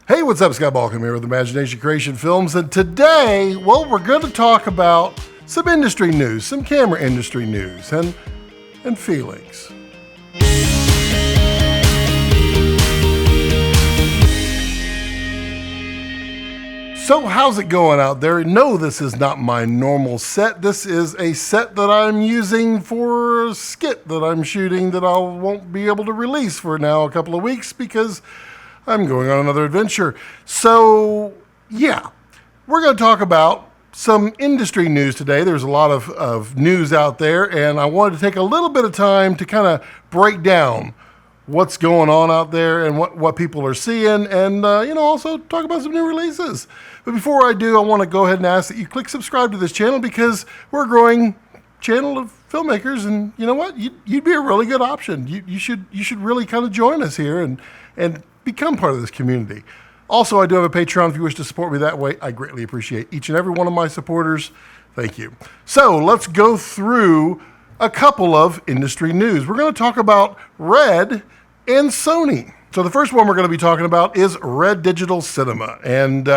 Hey, what's up? Scott Balcom here with Imagination Creation Films, and today, well, we're going to talk about some industry news, some camera industry news, and feelings. So how's it going out there? No, this is not my normal set. This is a set that I'm using for a skit that I'm shooting that I won't be able to release for now a couple of weeks because I'm going on another adventure. So yeah, we're going to talk about some industry news today. There's a lot of news out there, and I wanted to take a little bit of time to kind of break down what's going on out there and what people are seeing, and also talk about some new releases. But before I do, I want to go ahead and ask that you click subscribe to this channel because we're a growing channel of filmmakers, and you know what? You'd be a really good option. You should really kind of join us here and become part of this community. Also, I do have a Patreon if you wish to support me that way. I greatly appreciate each and every one of my supporters. Thank you. So let's go through a couple of industry news. We're going to talk about Red and Sony. So the first one we're going to be talking about is Red Digital Cinema. And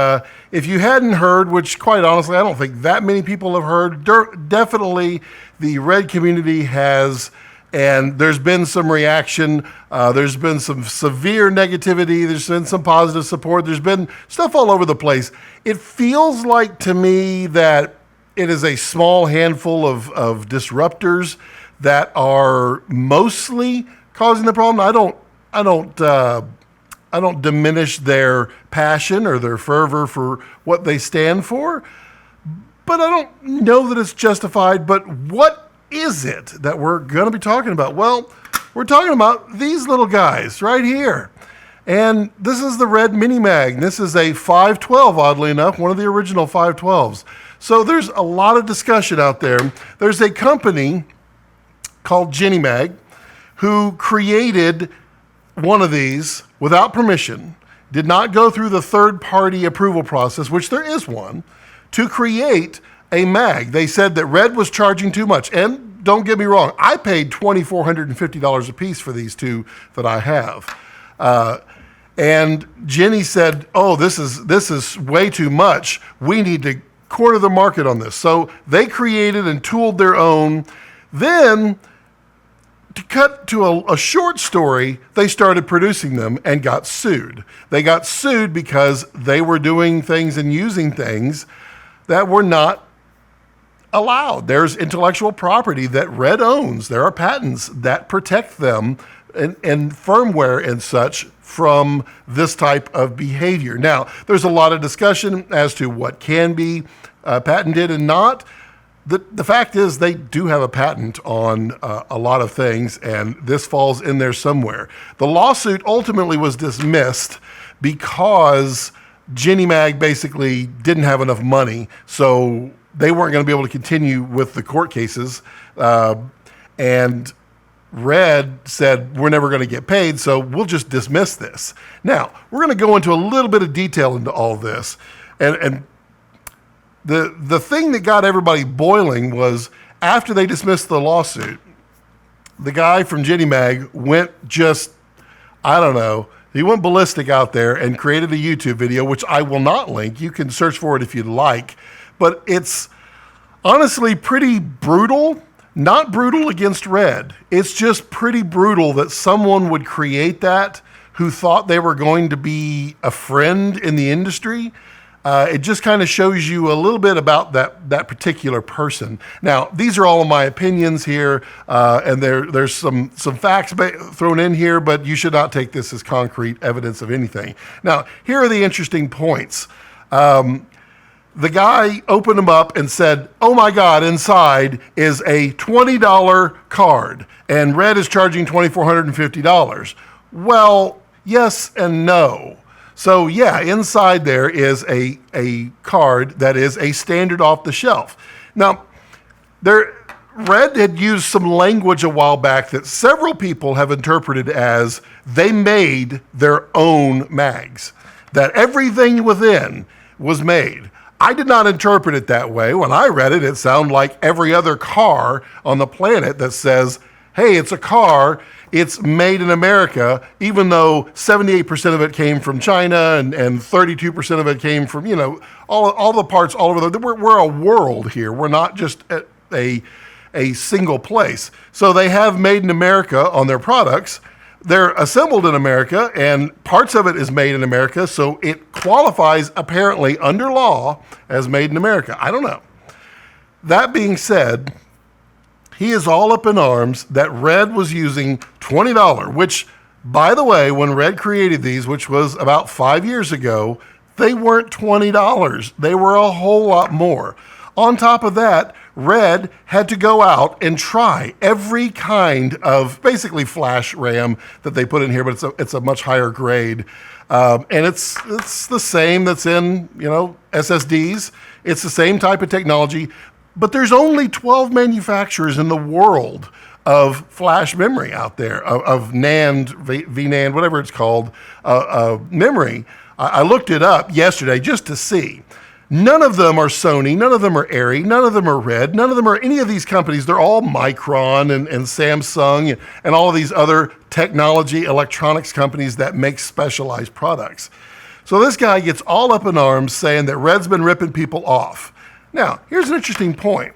if you hadn't heard, which quite honestly, I don't think that many people have heard, definitely the Red community has, and there's been some reaction. There's been some severe negativity. There's been some positive support. There's been stuff all over the place. It feels like to me that it is a small handful of disruptors that are mostly causing the problem. I don't diminish their passion or their fervor for what they stand for, but I don't know that it's justified. But what is it that we're going to be talking about? Well, we're talking about these little guys right here. And this is the Red JinniMag. This is a 512, oddly enough, one of the original 512s. So there's a lot of discussion out there. There's a company called JinniMag who created one of these without permission, did not go through the third-party approval process, which there is one, to create a mag. They said that Red was charging too much. And don't get me wrong, I paid $2,450 a piece for these two that I have. And Jenny said, oh, this is way too much. We need to corner the market on this. So they created and tooled their own. Then, to cut to a short story, they started producing them and got sued. They got sued because they were doing things and using things that were not allowed. There's intellectual property that Red owns. There are patents that protect them and firmware and such from this type of behavior. Now, there's a lot of discussion as to what can be patented and not. The fact is they do have a patent on a lot of things, and this falls in there somewhere. The lawsuit ultimately was dismissed because JinniMag basically didn't have enough money, so they weren't going to be able to continue with the court cases. And Red said, we're never going to get paid, so we'll just dismiss this. Now, we're going to go into a little bit of detail into all this. And the thing that got everybody boiling was after they dismissed the lawsuit, the guy from JinniMag went he went ballistic out there and created a YouTube video, which I will not link. You can search for it if you'd like. But it's honestly pretty brutal. Not brutal against Red. It's just pretty brutal that someone would create that who thought they were going to be a friend in the industry. It just kind of shows you a little bit about that particular person. Now, these are all of my opinions here, and there's some facts thrown in here, but you should not take this as concrete evidence of anything. Now, here are the interesting points. The guy opened them up and said, oh my God, inside is a $20 card, and Red is charging $2,450. Well, yes and no. So yeah, inside there is a card that is a standard off the shelf. Now, Red had used some language a while back that several people have interpreted as they made their own mags, that everything within was made. I did not interpret it that way. When I read it, it sounded like every other car on the planet that says hey, it's a car, it's made in America, even though 78% of it came from China and 32% of it came from, all the parts all over we're a world here. We're not just a single place. So they have made in America on their products. They're assembled in America, and parts of it is made in America, so it qualifies apparently under law as made in America. I don't know. That being said, he is all up in arms that Red was using $20, which, by the way, when Red created these, which was about 5 years ago, they weren't $20. They were a whole lot more. On top of that, Red had to go out and try every kind of basically flash RAM that they put in here, but it's a much higher grade. And it's the same that's in, SSDs. It's the same type of technology, but there's only 12 manufacturers in the world of flash memory out there, of NAND, VNAND, whatever it's called, memory. I looked it up yesterday just to see. None of them are Sony, none of them are Arri, none of them are Red, none of them are any of these companies. They're all Micron and Samsung and all of these other technology electronics companies that make specialized products. So this guy gets all up in arms saying that Red's been ripping people off. Now, here's an interesting point.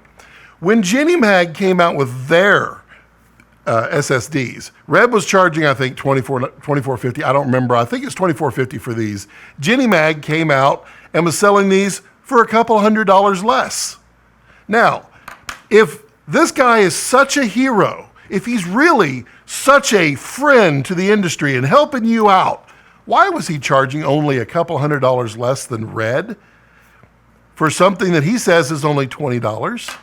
When JinniMag came out with their SSDs, Red was charging, I think, $24.50. I don't remember. I think it's $24.50 for these. JinniMag came out and was selling these for a couple $100 less. Now, if this guy is such a hero, if he's really such a friend to the industry and helping you out, why was he charging only a couple $100 less than Red for something that he says is only $20?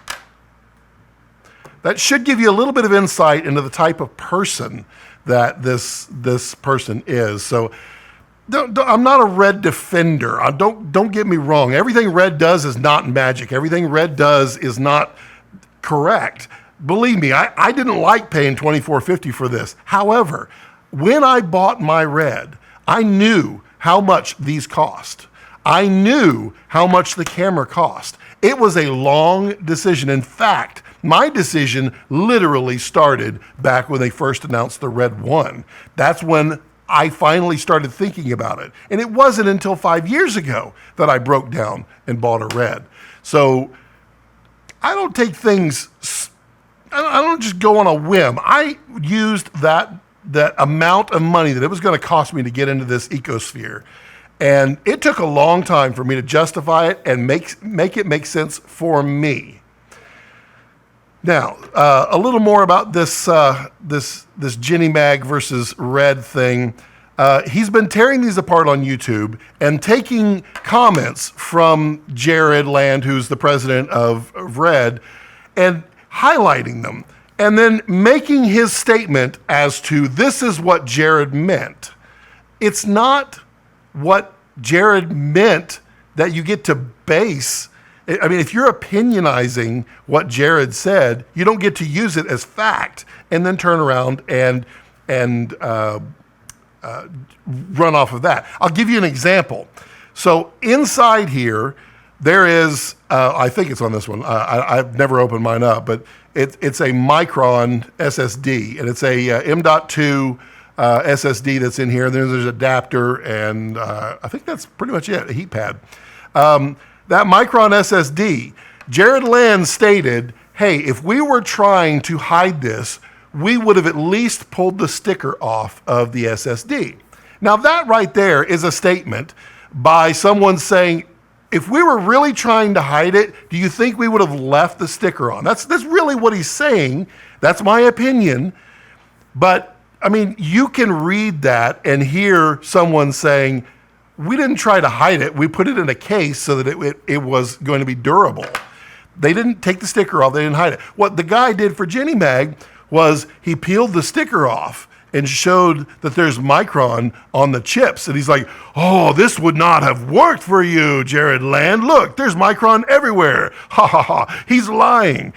That should give you a little bit of insight into the type of person that this person is. So I'm not a Red defender. Don't get me wrong. Everything Red does is not magic. Everything Red does is not correct. Believe me, I didn't like paying $24.50 for this. However, when I bought my Red, I knew how much these cost. I knew how much the camera cost. It was a long decision. In fact, my decision literally started back when they first announced the Red 1. That's when I finally started thinking about it. And it wasn't until 5 years ago that I broke down and bought a Red. So I don't take things, I don't just go on a whim. I used that amount of money that it was going to cost me to get into this ecosphere. And it took a long time for me to justify it and make it make sense for me. Now, a little more about this JinniMag versus Red thing. He's been tearing these apart on YouTube and taking comments from Jared Land, who's the president of Red, and highlighting them, and then making his statement as to this is what Jared meant. It's not what Jared meant that you get to base. I mean, if you're opinionizing what Jared said, you don't get to use it as fact and then turn around and run off of that. I'll give you an example. So inside here, there is, I think it's on this one. I've never opened mine up, but it's a Micron SSD, and it's a M.2 SSD that's in here. And then there's an adapter, and I think that's pretty much it, a heat pad. That Micron SSD, Jared Land stated, hey, if we were trying to hide this, we would have at least pulled the sticker off of the SSD. Now that right there is a statement by someone saying, if we were really trying to hide it, do you think we would have left the sticker on? That's really what he's saying. That's my opinion. But I mean, you can read that and hear someone saying, we didn't try to hide it. We put it in a case so that it was going to be durable. They didn't take the sticker off. They didn't hide it. What the guy did for JinniMag was he peeled the sticker off and showed that there's Micron on the chips. And he's like, oh, this would not have worked for you, Jared Land. Look, there's Micron everywhere. Ha, ha, ha. He's lying.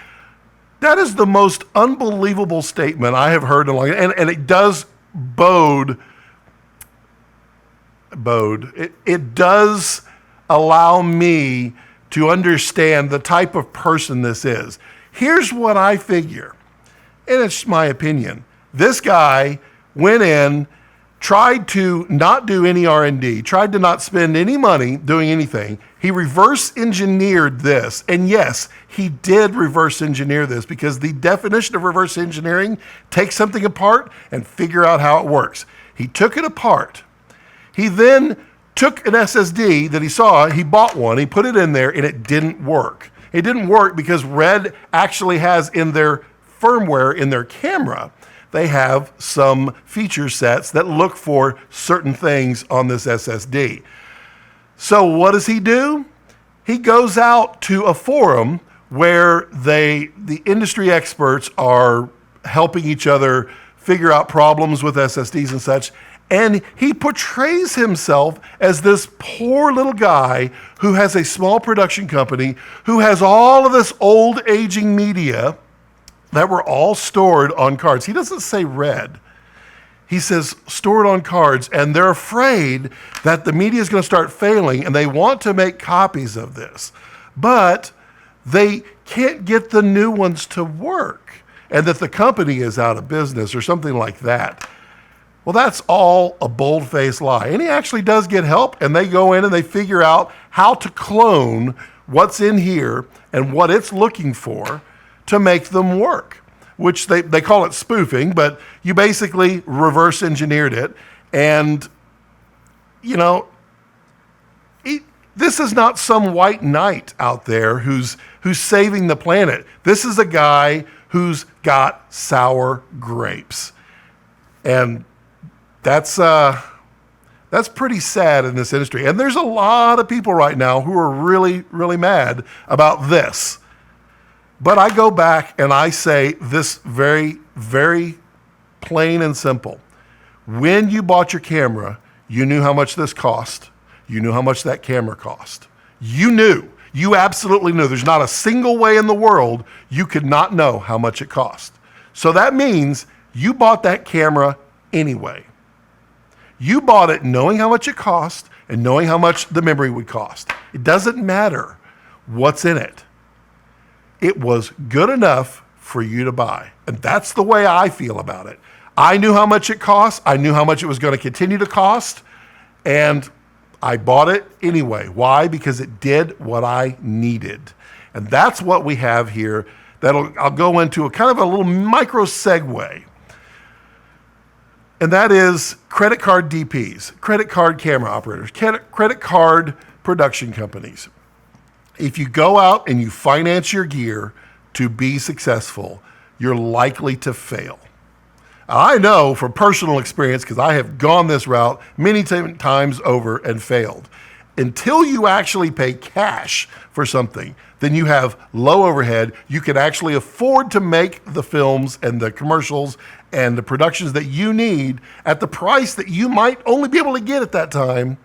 That is the most unbelievable statement I have heard in a long time. And it does bode. It does allow me to understand the type of person this is. Here's what I figure. and it's my opinion. This guy went in, tried to not do any R&D, tried to not spend any money doing anything. He reverse engineered this. And yes, he did reverse engineer this, because the definition of reverse engineering, take something apart and figure out how it works. He took it apart. He then took an SSD that he saw, he bought one, he put it in there, and it didn't work. It didn't work because Red actually has in their firmware, in their camera, they have some feature sets that look for certain things on this SSD. So what does he do? He goes out to a forum where the industry experts are helping each other figure out problems with SSDs and such. And he portrays himself as this poor little guy who has a small production company, who has all of this old aging media that were all stored on cards. He doesn't say Red. He says stored on cards, and they're afraid that the media is going to start failing, and they want to make copies of this. But they can't get the new ones to work, and that the company is out of business or something like that. Well, that's all a bold-faced lie. And he actually does get help, and they go in and they figure out how to clone what's in here and what it's looking for to make them work, which they call it spoofing, but you basically reverse engineered it. And, you know, this is not some white knight out there who's saving the planet. This is a guy who's got sour grapes. And that's pretty sad in this industry. And there's a lot of people right now who are really, really mad about this. But I go back and I say this very, very plain and simple. When you bought your camera, you knew how much this cost. You knew how much that camera cost. You knew. You absolutely knew. There's not a single way in the world you could not know how much it cost. So that means you bought that camera anyway. You bought it knowing how much it cost and knowing how much the memory would cost. It doesn't matter what's in it. It was good enough for you to buy. And that's the way I feel about it. I knew how much it cost. I knew how much it was going to continue to cost. And I bought it anyway. Why? Because it did what I needed. And that's what we have here. I'll go into a kind of a little micro segue. And that is credit card DPs, credit card camera operators, credit card production companies. If you go out and you finance your gear to be successful, you're likely to fail. I know from personal experience, because I have gone this route many times over and failed. Until you actually pay cash for something, then you have low overhead. You can actually afford to make the films and the commercials and the productions that you need at the price that you might only be able to get at that time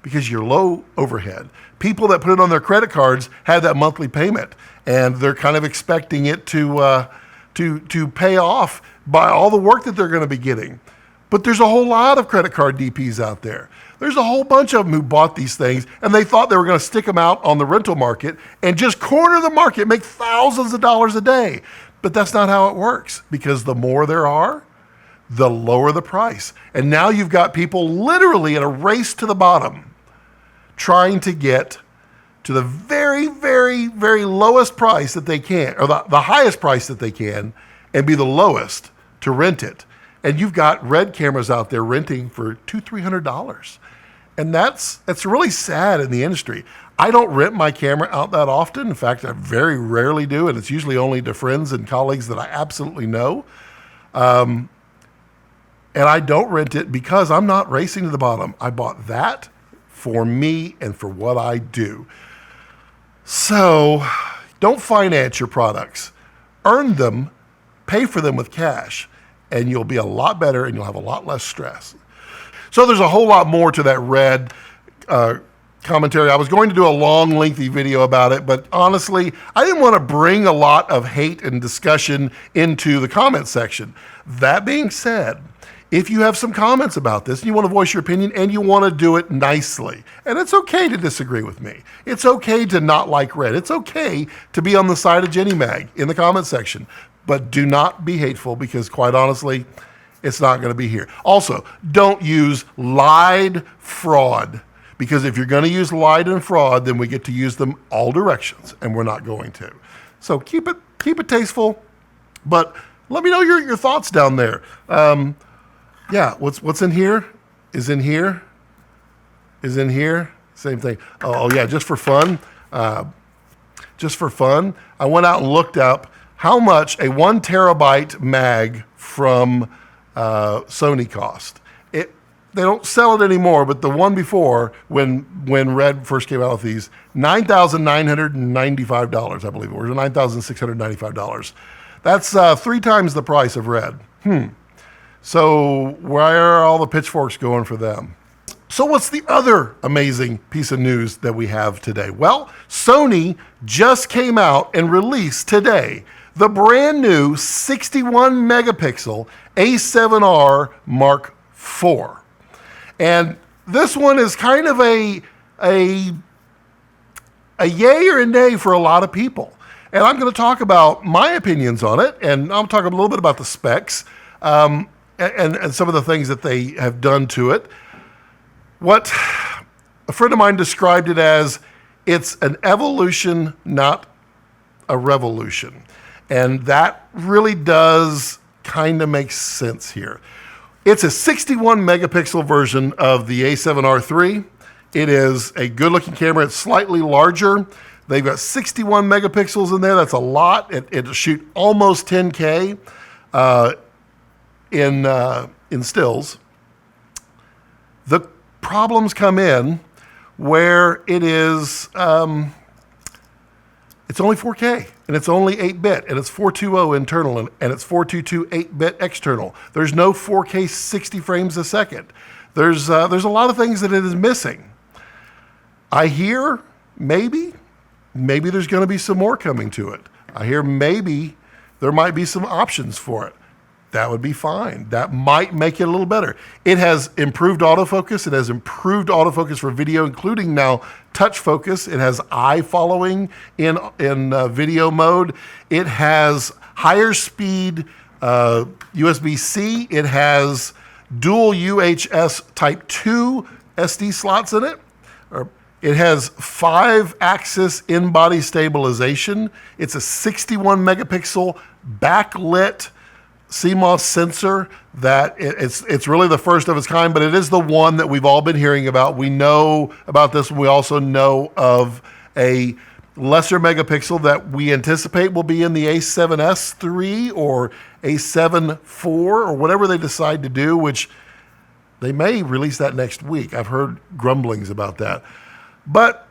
because you're low overhead. People that put it on their credit cards have that monthly payment, and they're kind of expecting it to pay off by all the work that they're going to be getting. But there's a whole lot of credit card DPs out there. There's a whole bunch of them who bought these things and they thought they were going to stick them out on the rental market and just corner the market, make thousands of dollars a day. But that's not how it works, because the more there are, the lower the price. And now you've got people literally in a race to the bottom trying to get to the very, very, very lowest price that they can, or the highest price that they can, and be the lowest to rent it. And you've got Red cameras out there renting for $200-300. And that's really sad in the industry. I don't rent my camera out that often. In fact, I very rarely do, and it's usually only to friends and colleagues that I absolutely know. And I don't rent it because I'm not racing to the bottom. I bought that for me and for what I do. So don't finance your products. Earn them, pay for them with cash, and you'll be a lot better and you'll have a lot less stress. So there's a whole lot more to that Red commentary. I was going to do a long, lengthy video about it, but honestly, I didn't want to bring a lot of hate and discussion into the comment section. That being said, if you have some comments about this and you want to voice your opinion and you want to do it nicely, and it's okay to disagree with me. It's okay to not like Red. It's okay to be on the side of JinniMag in the comment section. but do not be hateful because quite honestly, it's not going to be here. Also, don't use lied fraud because if you're going to use lied and fraud, then we get to use them all directions and we're not going to. So keep it tasteful, but let me know your thoughts down there. Yeah, what's in here is in here, is in here. Same thing. Oh yeah, just for fun. I went out and looked up how much a 1 terabyte mag from Sony cost. They don't sell it anymore, but the one before, when Red first came out with these, $9,995, I believe it was, or $9,695. That's 3 times the price of Red. So where are all the pitchforks going for them? So what's the other amazing piece of news that we have today? Well, Sony just came out and released today the brand new 61 megapixel A7R Mark IV. And this one is kind of a yay or a nay for a lot of people. And I'm going to talk about my opinions on it, and I'll talk a little bit about the specs and some of the things that they have done to it. What a friend of mine described it as, it's an evolution, not a revolution. And that really does kind of make sense here. It's a 61 megapixel version of the A7R III. It is a good looking camera. It's slightly larger. They've got 61 megapixels in there. That's a lot. It'll shoot almost 10K in stills. The problems come in where it is, it's only 4K and it's only 8-bit and it's 420 internal and it's 422 8-bit external. There's no 4K 60 frames a second. There's a lot of things that it is missing. I hear maybe there's going to be some more coming to it. I hear maybe there might be some options for it. That would be fine. That might make it a little better. It has improved autofocus. It has improved autofocus for video, including now touch focus. It has eye following in video mode. It has higher speed USB-C. It has dual UHS Type 2 SD slots in it. It has 5-axis in-body stabilization. It's a 61 megapixel backlit CMOS sensor that it's really the first of its kind, but it is the one that we've all been hearing about. We know about this. We also know of a lesser megapixel that we anticipate will be in the A7S III or A7 IV or whatever they decide to do, which they may release that next week. I've heard grumblings about that. But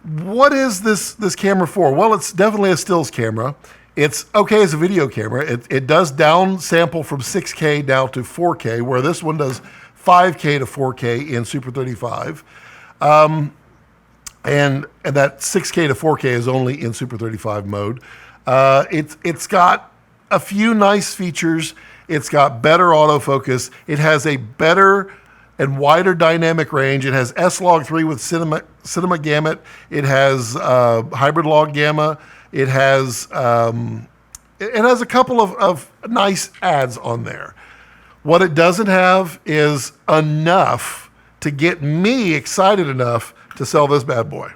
what is this camera for? Well, it's definitely a stills camera. It's okay as a video camera. It does down sample from 6K down to 4K, where this one does 5K to 4K in Super 35. And that 6K to 4K is only in Super 35 mode. It's got a few nice features. It's got better autofocus. It has a better and wider dynamic range. It has S-Log 3 with cinema gamut. It has hybrid log gamma. It has a couple of nice ads on there. What it doesn't have is enough to get me excited enough to sell this bad boy.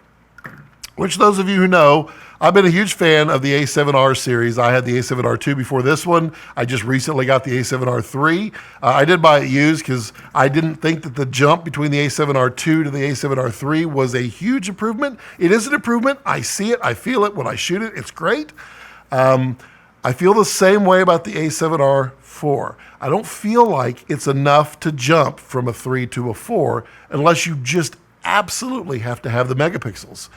Which those of you who know, I've been a huge fan of the A7R series. I had the A7R II before this one. I just recently got the A7R III. I did buy it used because I didn't think that the jump between the A7R II to the A7R III was a huge improvement. It is an improvement. I see it. I feel it when I shoot it. It's great. I feel the same way about the A7R IV. I don't feel like it's enough to jump from a 3 to a 4 unless you just absolutely have to have the megapixels.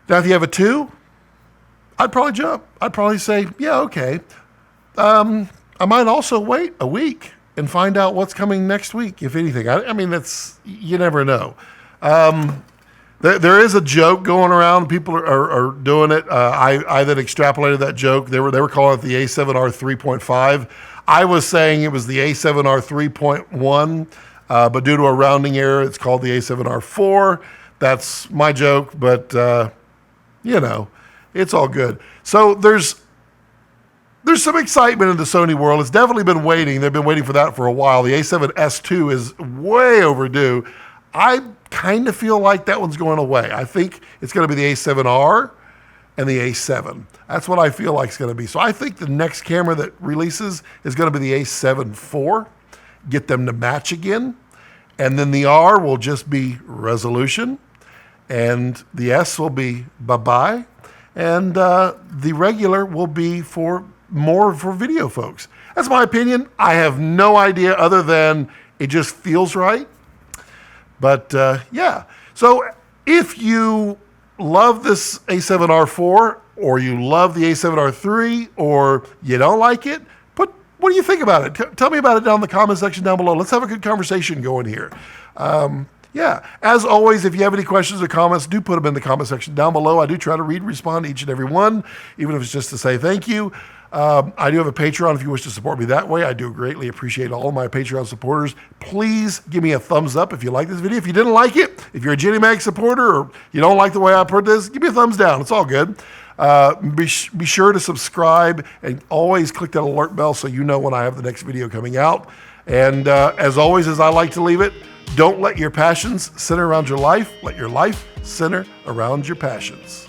Now, if you have a 2, I'd probably jump. I'd probably say, yeah, okay. I might also wait a week and find out what's coming next week, if anything. I mean, you never know. There is a joke going around. People are doing it. I then extrapolated that joke. They were calling it the A7R 3.5. I was saying it was the A7R 3.1, but due to a rounding error, it's called the A7R 4. That's my joke, but it's all good. So there's there's some excitement in the Sony world. It's definitely been waiting. They've been waiting for that for a while. The A7S II is way overdue. I kind of feel like that one's going away. I think it's going to be the A7R and the A7. That's what I feel like it's going to be. So I think the next camera that releases is going to be the A7 IV. Get them to match again. And then the R will just be resolution. And the S will be bye-bye. And the regular will be more for video folks. That's my opinion. I have no idea other than it just feels right. But yeah, so if you love this A7R IV, or you love the A7R III, or you don't like it, what do you think about it? Tell me about it down in the comment section down below. Let's have a good conversation going here. Yeah, as always, if you have any questions or comments, do put them in the comment section down below. I do try to read and respond to each and every one, even if it's just to say thank you. I do have a Patreon if you wish to support me that way. I do greatly appreciate all of my Patreon supporters. Please give me a thumbs up if you like this video. If you didn't like it, if you're a JinniMag supporter or you don't like the way I put this, give me a thumbs down. It's all good. Be sure to subscribe and always click that alert bell so you know when I have the next video coming out. And as always, as I like to leave it, don't let your passions center around your life. Let your life center around your passions.